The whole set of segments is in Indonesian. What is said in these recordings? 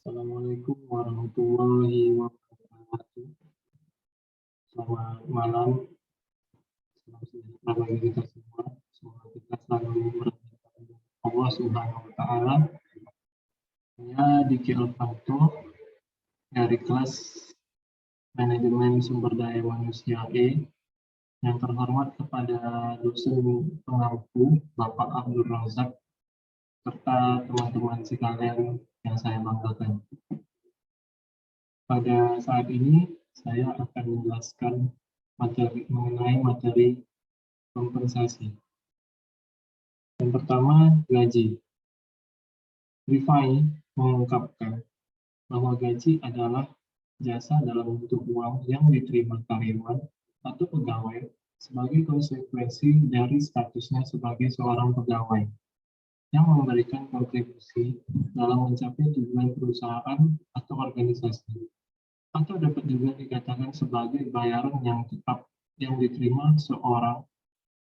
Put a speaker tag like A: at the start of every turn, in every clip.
A: Assalamualaikum warahmatullahi wabarakatuh. Selamat malam, selamat sejahtera bagi kita semua. Semoga kita selalu berdoa Allah Subhanahu wa Ta'ala. Saya Diki Alfanto dari kelas Manajemen Sumber Daya Manusia E. Yang terhormat kepada dosen pengampu Bapak Abdul Razak serta teman-teman sekalian yang saya banggakan. Pada saat ini saya akan menjelaskan mengenai materi kompensasi. Yang pertama, gaji. Rifai mengungkapkan bahwa gaji adalah jasa dalam bentuk uang yang diterima karyawan atau pegawai sebagai konsekuensi dari statusnya sebagai seorang pegawai yang memberikan kontribusi dalam mencapai tujuan perusahaan atau organisasi, atau dapat juga dikatakan sebagai bayaran yang tetap yang diterima seorang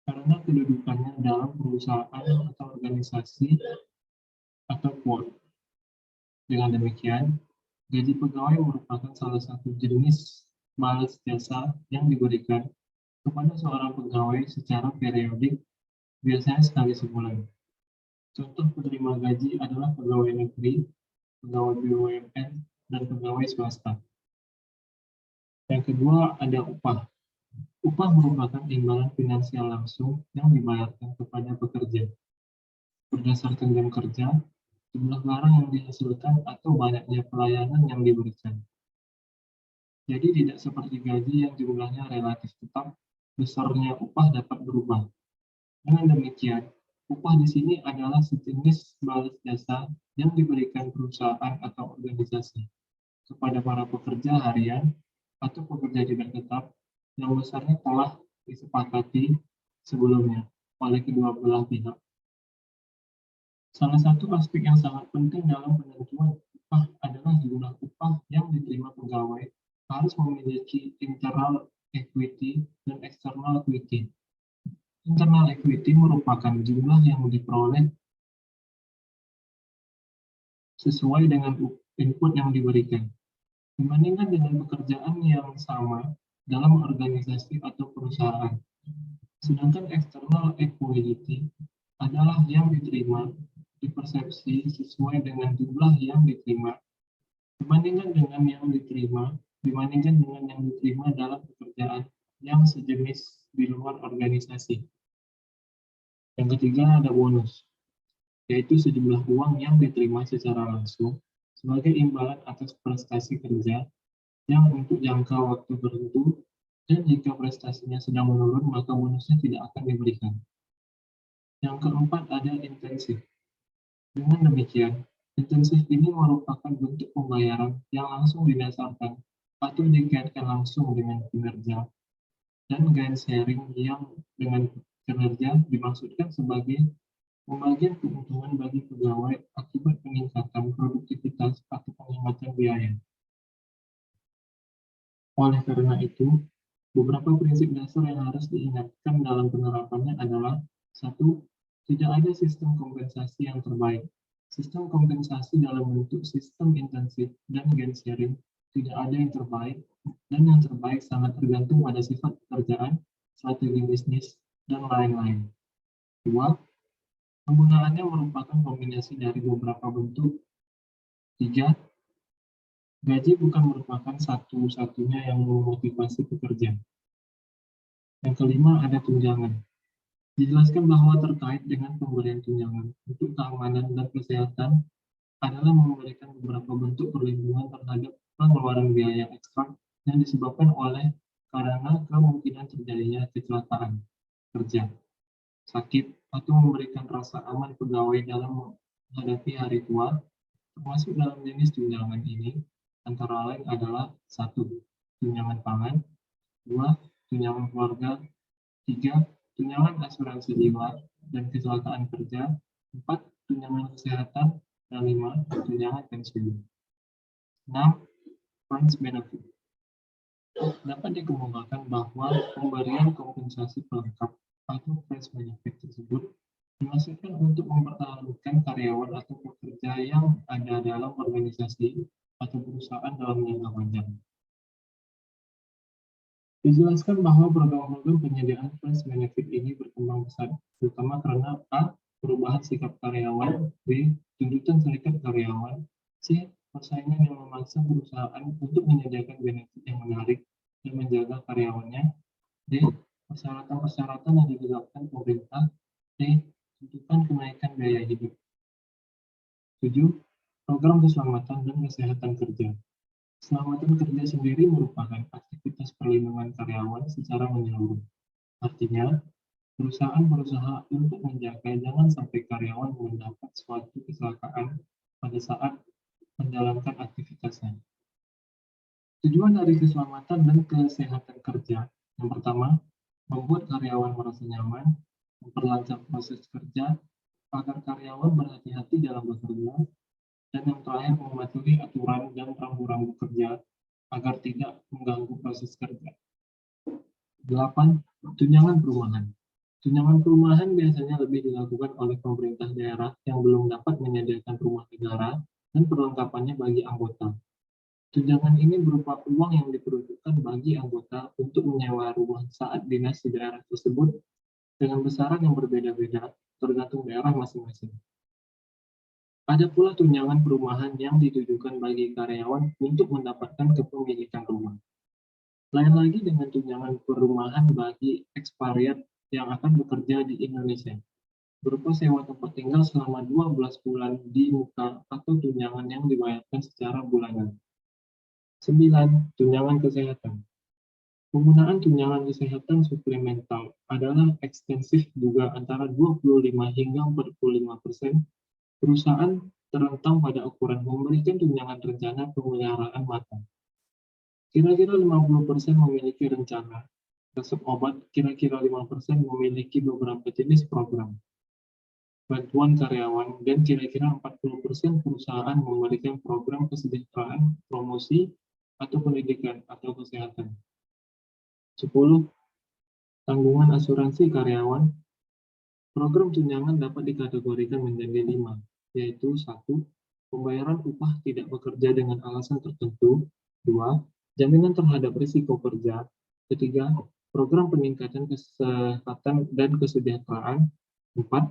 A: karena kedudukannya dalam perusahaan atau organisasi atau quote. Dengan demikian, gaji pegawai merupakan salah satu jenis balas jasa yang diberikan kepada seorang pegawai secara periodik, biasanya sekali sebulan. Contoh penerima gaji adalah pegawai negeri, pegawai BUMN, dan pegawai swasta. Yang kedua ada upah. Upah merupakan imbalan finansial langsung yang dibayarkan kepada pekerja berdasarkan jam kerja, jumlah barang yang dihasilkan, atau banyaknya pelayanan yang diberikan. Jadi tidak seperti gaji yang jumlahnya relatif tetap, besarnya upah dapat berubah. Dengan demikian, upah di sini adalah sejenis balas jasa yang diberikan perusahaan atau organisasi kepada para pekerja harian atau pekerja tidak tetap yang besarnya telah disepakati sebelumnya oleh kedua belah pihak. Salah satu aspek yang sangat penting dalam penentuan upah adalah jumlah upah yang diterima pegawai harus memiliki internal equity dan external equity. Internal equity merupakan jumlah yang diperoleh sesuai dengan input yang diberikan, dibandingkan dengan pekerjaan yang sama dalam organisasi atau perusahaan. Sedangkan external equity adalah yang diterima dipersepsi sesuai dengan jumlah yang diterima dibandingkan dengan yang diterima dalam pekerjaan yang sejenis di luar organisasi. Yang ketiga ada bonus, yaitu sejumlah uang yang diterima secara langsung sebagai imbalan atas prestasi kerja yang untuk jangka waktu tertentu, dan jika prestasinya sedang menurun maka bonusnya tidak akan diberikan. Yang keempat ada intensif. Dengan demikian, intensif ini merupakan bentuk pembayaran yang langsung didasarkan atau dikaitkan langsung dengan kinerja, dan gain sharing yang dengan kinerja dimaksudkan sebagai pembagian keuntungan bagi pegawai akibat peningkatan produktivitas atau penghematan biaya. Oleh karena itu, beberapa prinsip dasar yang harus diingatkan dalam penerapannya adalah: 1. Tidak ada sistem kompensasi yang terbaik. Sistem kompensasi dalam bentuk sistem intensif dan gain sharing tidak ada yang terbaik, dan yang terbaik sangat tergantung pada sifat pekerjaan, strategi bisnis, dan lain-lain. 2. Penggunaannya merupakan kombinasi dari beberapa bentuk. 3. Gaji bukan merupakan satu-satunya yang memotivasi pekerja. Yang kelima ada tunjangan. Dijelaskan bahwa terkait dengan pemberian tunjangan untuk keamanan dan kesehatan adalah memberikan beberapa bentuk perlindungan terhadap pengeluaran biaya ekstra yang disebabkan oleh karena kemungkinan terjadinya kecelakaan kerja, sakit, atau memberikan rasa aman pegawai dalam menghadapi hari tua. Termasuk dalam jenis tunjangan ini antara lain adalah: 1. Tunjangan pangan, 2. Tunjangan keluarga, 3. Tunjangan asuransi jiwa dan kecelakaan kerja, 4. Tunjangan kesehatan, dan 5. Tunjangan pensiun. 6. Friends benefit. Dapat dikemukakan bahwa pemberian kompensasi pelengkap atau friends benefit tersebut dimaksudkan untuk mempertahankan karyawan atau pekerja yang ada dalam organisasi atau perusahaan dalam jangka panjang. Dijelaskan bahwa program-program penyediaan friends benefit ini berkembang pesat, terutama karena A. Perubahan sikap karyawan, B. Tuntutan serikat karyawan, C. Persaingan yang memaksa perusahaan untuk menyediakan benefit yang menarik dan menjaga karyawannya, D. Persyaratan-persyaratan yang ditetapkan pemerintah, D. Tuntutan kenaikan biaya hidup. 7. Program keselamatan dan kesehatan kerja. Keselamatan kerja sendiri merupakan aktivitas perlindungan karyawan secara menyeluruh. Artinya, perusahaan berusaha untuk menjaga jangan sampai karyawan mendapat suatu kecelakaan pada saat menjalankan aktivitasnya. Tujuan dari keselamatan dan kesehatan kerja, yang pertama, membuat karyawan merasa nyaman, memperlancar proses kerja, agar karyawan berhati-hati dalam bekerja, dan yang terakhir mematuhi aturan dan rambu-rambu kerja agar tidak mengganggu proses kerja. 8. Tunjangan perumahan. Tunjangan perumahan biasanya lebih dilakukan oleh pemerintah daerah yang belum dapat menyediakan rumah negara dan perlengkapannya bagi anggota. Tunjangan ini berupa uang yang diperuntukkan bagi anggota untuk menyewa rumah saat dinas di daerah tersebut dengan besaran yang berbeda-beda tergantung daerah masing-masing. Ada pula tunjangan perumahan yang ditujukan bagi karyawan untuk mendapatkan kepemilikan rumah. Lain lagi dengan tunjangan perumahan bagi expatriat yang akan bekerja di Indonesia, berupa sewa tempat tinggal selama 12 bulan di muka atau tunjangan yang dibayarkan secara bulanan. 9. Tunjangan kesehatan. Penggunaan tunjangan kesehatan suplemental adalah ekstensif juga antara 25 hingga 45%. Perusahaan terentang pada ukuran memberikan tunjangan rencana pemeliharaan mata. Kira-kira 50% memiliki rencana. Resep obat kira-kira 5% memiliki beberapa jenis program bantuan karyawan, dan kira-kira 40% perusahaan memberikan program kesejahteraan, promosi, atau pendidikan atau kesehatan. 10. Tanggungan asuransi karyawan. Program tunjangan dapat dikategorikan menjadi 5, yaitu 1. Pembayaran upah tidak bekerja dengan alasan tertentu. 2. Jaminan terhadap risiko kerja. 3. Program peningkatan kesehatan dan kesejahteraan. 4.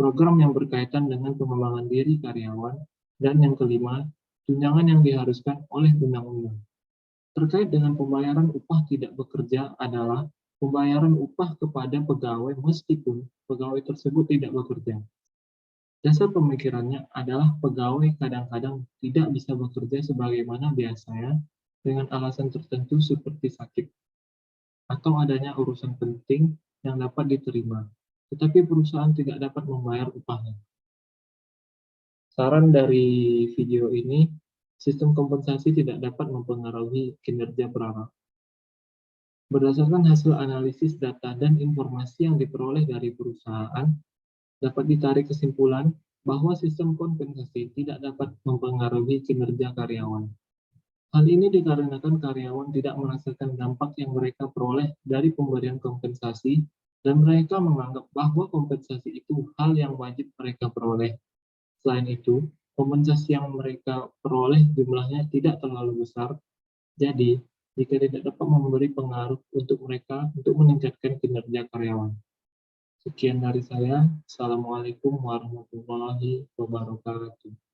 A: Program yang berkaitan dengan pengembangan diri karyawan. Dan yang kelima, tunjangan yang diharuskan oleh undang-undang. Terkait dengan pembayaran upah tidak bekerja adalah pembayaran upah kepada pegawai meskipun pegawai tersebut tidak bekerja. Dasar pemikirannya adalah pegawai kadang-kadang tidak bisa bekerja sebagaimana biasanya dengan alasan tertentu seperti sakit atau adanya urusan penting yang dapat diterima, tetapi perusahaan tidak dapat membayar upahnya. Saran dari video ini, sistem kompensasi tidak dapat mempengaruhi kinerja perawat. Berdasarkan hasil analisis data dan informasi yang diperoleh dari perusahaan, dapat ditarik kesimpulan bahwa sistem kompensasi tidak dapat mempengaruhi kinerja karyawan. Hal ini dikarenakan karyawan tidak merasakan dampak yang mereka peroleh dari pemberian kompensasi, dan mereka menganggap bahwa kompensasi itu hal yang wajib mereka peroleh. Selain itu, kompensasi yang mereka peroleh jumlahnya tidak terlalu besar, jadi jika tidak dapat memberi pengaruh untuk mereka untuk meningkatkan kinerja karyawan. Sekian dari saya. Assalamualaikum warahmatullahi wabarakatuh.